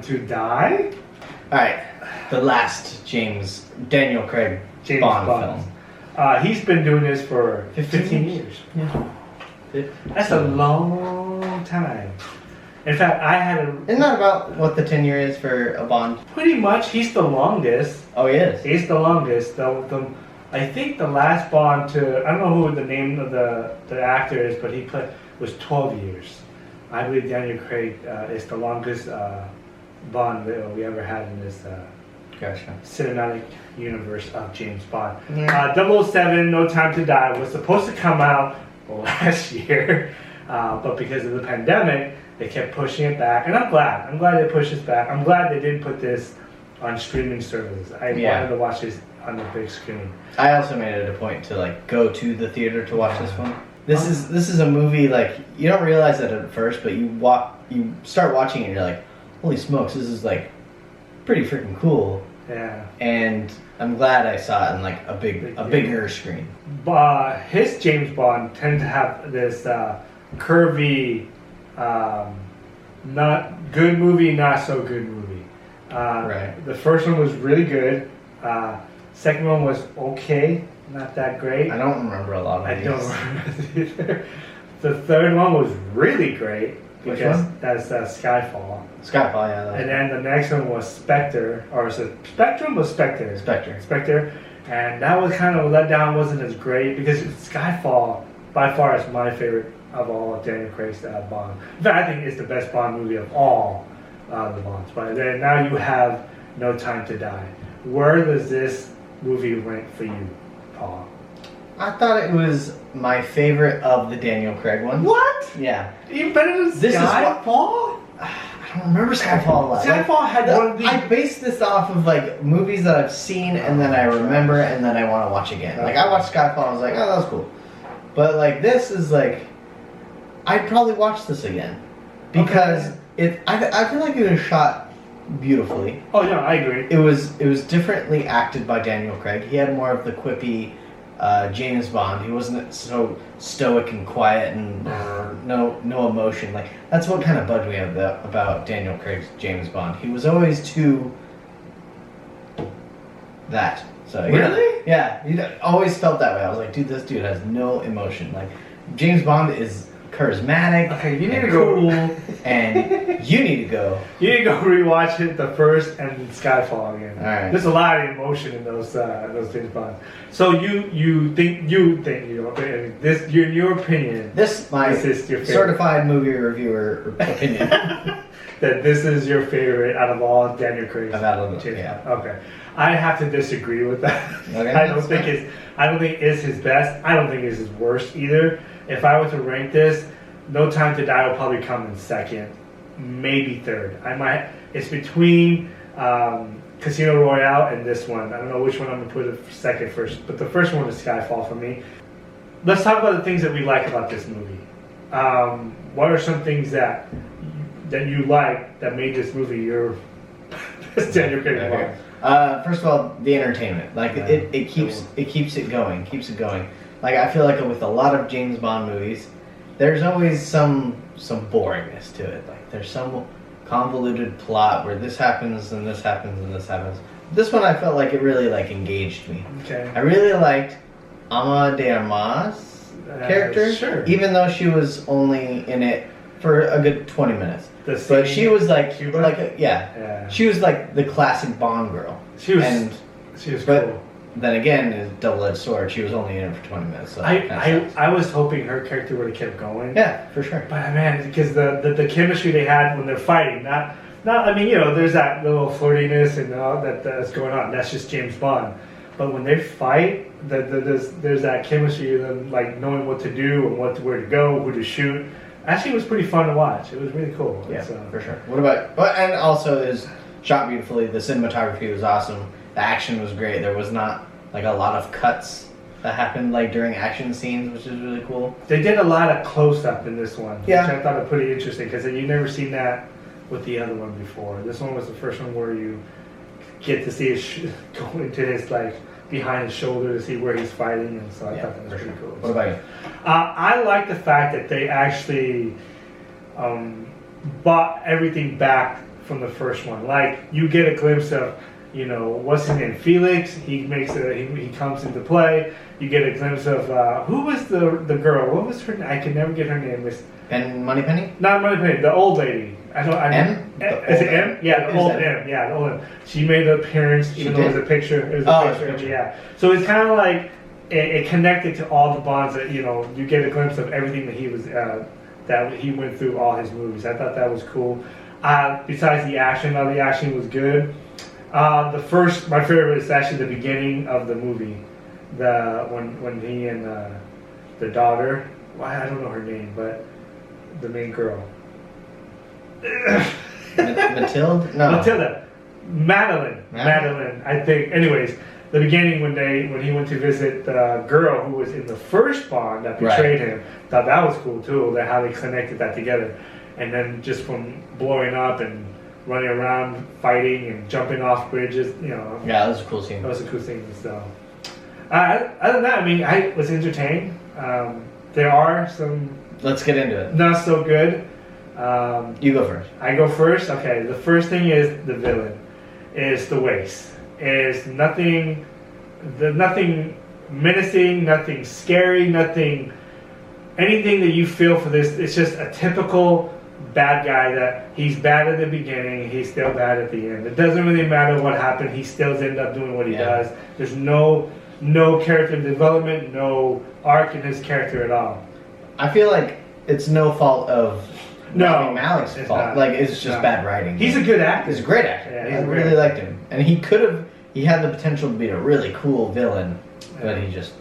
to Die. All right, the last Daniel Craig James Bond Bond. film. He's been doing this for 15 years. Yeah. That's a long time. In fact, I had a... Isn't that about what the tenure is for a Bond? Pretty much, he's the longest. Oh, he is. He's the longest. I think the last Bond I don't know who the name of the actor is, but he was 12 years. I believe Daniel Craig is the longest Bond that we ever had in this Gotcha. cinematic universe of James Bond. Yeah. 007, No Time to Die was supposed to come out last year, but because of the pandemic, they kept pushing it back, and I'm glad. I'm glad they pushed this back. I'm glad they didn't put this on streaming services. I wanted to watch this on the big screen. I also made it a point to like go to the theater to watch this one. This is a movie like you don't realize it at first, but you start watching it and you're like, holy smokes, this is like pretty freaking cool. Yeah. And I'm glad I saw it on like a bigger screen. His James Bond tended to have this curvy, not good movie, not so good movie. Right. The first one was really good. Second one was okay, not that great. I don't remember a lot of these. I don't remember either. The third one was really great Which because one? that's Skyfall. Skyfall, yeah. And then the next one was Spectre, or is it Spectrum or Spectre? Spectre. And that was kind of a letdown, wasn't as great because Skyfall, by far, is my favorite of all of Daniel Craig's Bond. In fact, I think it's the best Bond movie of all the Bonds. But then now you have No Time to Die. Where does this movie rank for you, Paul? I thought it was my favorite of the Daniel Craig ones. What? Yeah. Even better than Skyfall? I don't remember Skyfall a lot. Skyfall had one of the... I based this off of like movies that I've seen and then I remember and then I want to watch again. Like I watched Skyfall and I was like, oh, that was cool. But like this is like, I'd probably watch this again because I feel like it was shot beautifully. Oh yeah, I agree. It was differently acted by Daniel Craig. He had more of the quippy James Bond. He wasn't so stoic and quiet and no emotion. Like that's what kind of bugged me about Daniel Craig's James Bond. He was always too that. So really? Yeah, you always felt that way. I was like, dude, this dude has no emotion. Like James Bond is charismatic. Okay, you need to cool, go. and you need to go. You need to go rewatch it, the first and Skyfall again. All right. There's a lot of emotion in those James Bonds. So you think this in your opinion This is your favorite. certified movie reviewer opinion. That this is your favorite out of all Daniel Craig's James yeah. Bond. Okay, I have to disagree with that. Okay, I don't think it's his best. I don't think it's his worst either. If I were to rank this, No Time to Die will probably come in second, maybe third. It's between Casino Royale and this one. I don't know which one I'm gonna put it second first, but the first one is Skyfall for me. Let's talk about the things that we like about this movie. What are some things that you like that made this movie your best Daniel Craig Bond? First of all, the entertainment. Like it keeps it going. Like I feel like with a lot of James Bond movies, there's always some boringness to it. Like there's some convoluted plot where this happens and this happens and this happens. This one I felt like it really like engaged me. Okay. I really liked Ama de Armas character, sure. Even though she was only in it for a good 20 minutes. But she was like Cuba? Yeah. She was like the classic Bond girl. She was cool. Then again, a double-edged sword. She was only in it for 20 minutes. So I was hoping her character would have kept going. Yeah, for sure. But man, because the chemistry they had when they're fighting, not I mean, there's that little flirtiness and all that's going on. That's just James Bond. But when they fight, there's that chemistry of them like knowing what to do and where to go, who to shoot. Actually, it was pretty fun to watch. It was really cool. Yeah, for sure. What about? And also is shot beautifully. The cinematography was awesome. The action was great. There was not like a lot of cuts that happened like during action scenes, which is really cool. They did a lot of close-up in this one, yeah. Which I thought was pretty interesting because you've never seen that with the other one before. This one was the first one where you get to see it go into his like behind his shoulder to see where he's fighting, and so I thought that was pretty cool. What about you? I like the fact that they actually bought everything back from the first one. Like you get a glimpse of, what's his name, Felix. He comes into play. You get a glimpse of who was the girl? What was her name? I can never get her name. Moneypenny? Not Moneypenny. The old lady. M? Is it M? Yeah, the old M. Yeah, the old M. She made an appearance, even though it was a picture. It was a picture. Yeah. So it's kind of like it connected to all the bonds that you get a glimpse of everything that he was that he went through all his movies. I thought that was cool. Besides the action, all the action was good. My favorite is actually the beginning of the movie. When he and the daughter, I don't know her name, but the main girl. Matilda? No. Matilda. Madeline, I think. Anyways, the beginning when he went to visit the girl who was in the first Bond that betrayed him, thought that was cool too, that how they connected that together. And then just from blowing up and running around, fighting and jumping off bridges, Yeah, that was a cool scene. That was a cool scene. So, other than that, I mean, I was entertained. There are some. Let's get into it. Not so good. You go first. I go first. Okay. The first thing is the villain. Is the waste. Is nothing menacing, nothing scary, anything that you feel for this. It's just a typical bad guy that he's bad at the beginning, he's still bad at the end. It doesn't really matter what happened, he still ends up doing what he does. There's no character development, no arc in his character at all. I feel like it's no fault of Malik's fault. Not. Like it's just bad writing. He's a good actor. He's a great actor. Yeah, I really liked him, and he had the potential to be a really cool villain, but it just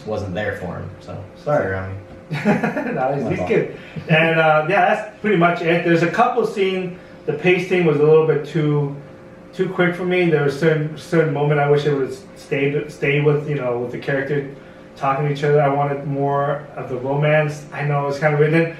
wasn't there for him. So sorry, Rami. No, he's good. And that's pretty much it. There's a couple scenes, the pacing was a little bit too quick for me. There was certain moment I wish it would stay with with the character talking to each other. I wanted more of the romance. I know it's kind of weird.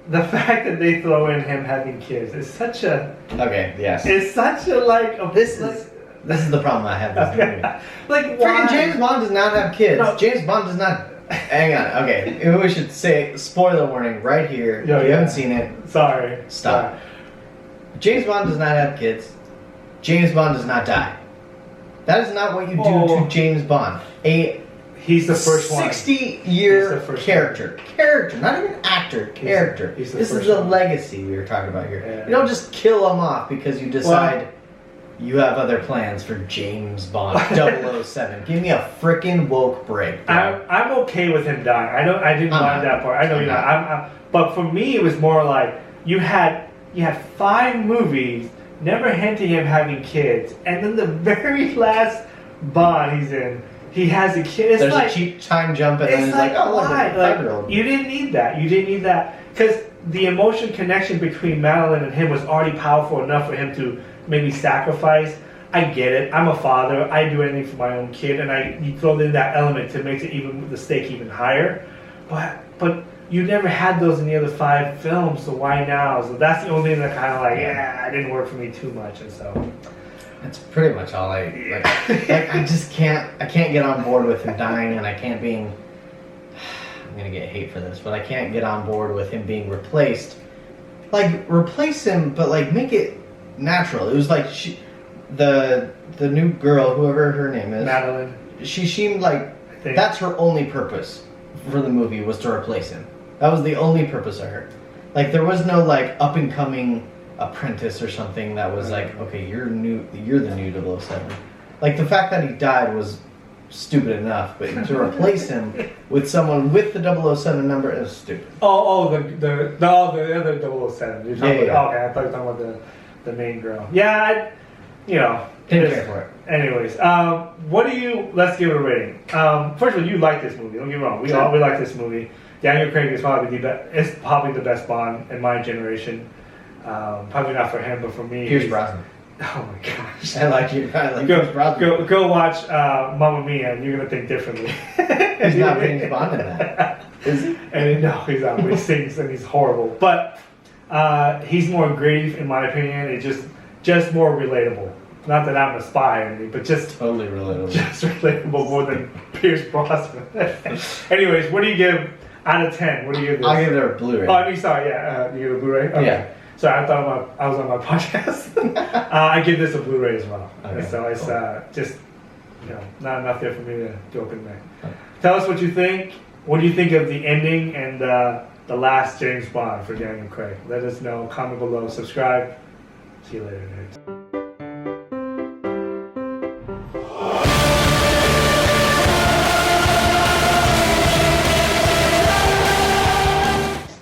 The fact that they throw in him having kids is such a It's such a this is the problem I have with the movie. Like why? Freaking James Bond does not have kids. No. James Bond does not. Hang on. Okay, maybe we should say spoiler warning right here. If you haven't seen it, sorry. Stop. James Bond does not have kids. James Bond does not die. That is not what you do to James Bond. He's the first 60-year character. Character, not even actor. Character. This is the legacy we were talking about here. Yeah. You don't just kill him off because you decide you have other plans for James Bond 007. Give me a freaking woke break. I'm okay with him dying. I didn't mind that part. I know you're not. But for me, it was more like you had 5 movies, never hinting him having kids, and then the very last Bond he's in, he has a kid. It's There's a cheap time jump, and then he's like, "Oh, look, a 5-year-old." You didn't need that. You didn't need that because the emotion connection between Madeline and him was already powerful enough for him to maybe sacrifice. I get it. I'm a father. I do anything for my own kid, and you throw in that element to make the stake even higher. But you never had those in the other 5 films, so why now? So that's the only thing that kind of it didn't work for me too much, and so. That's pretty much all I like. I just can't. I can't get on board with him dying, and I can't I'm gonna get hate for this, but I can't get on board with him being replaced. Like replace him, but like make it natural. It was like the new girl, whoever her name is, Madeline. She seemed like that's her only purpose for the movie was to replace him. That was the only purpose of her. Like there was no like up and coming apprentice or something that was like, okay, you're the new 007. Like the fact that he died was stupid enough, but to replace him with someone with the 007 number is stupid. The other 007. You're talking about, okay, I thought you were talking about the main girl. Yeah, didn't care for it. Anyways, let's give it a rating. First of all, you like this movie. Don't get me wrong. We like this movie. Daniel Craig is probably the best Bond in my generation. Probably not for him, but for me. Pierce Brosnan. Oh my gosh! I like Pierce Brosnan. Go watch Mamma Mia, and you're gonna think differently. He's not James Bond in that, is he? And no, he's not. He sings and he's horrible, but he's more gritty, in my opinion. It's just more relatable. Not that I'm a spy or anything, but just totally relatable. Just relatable more than Pierce Brosnan. Anyways, what do you give out of 10? What do you give this? I'll give it a Blu-ray. Oh, I mean, sorry, yeah. You give it a Blu-ray? Okay. Yeah. Sorry, I thought I was on my podcast. I give this a Blu-ray as well. Okay, So it's cool. just, not enough there for me to open there. Okay. Tell us what you think. What do you think of the ending and the last James Bond for Daniel Craig? Let us know. Comment below. Subscribe. See you later, nerds.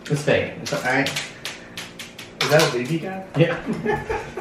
It's fake. It's alright. Is that a baby guy? Yeah.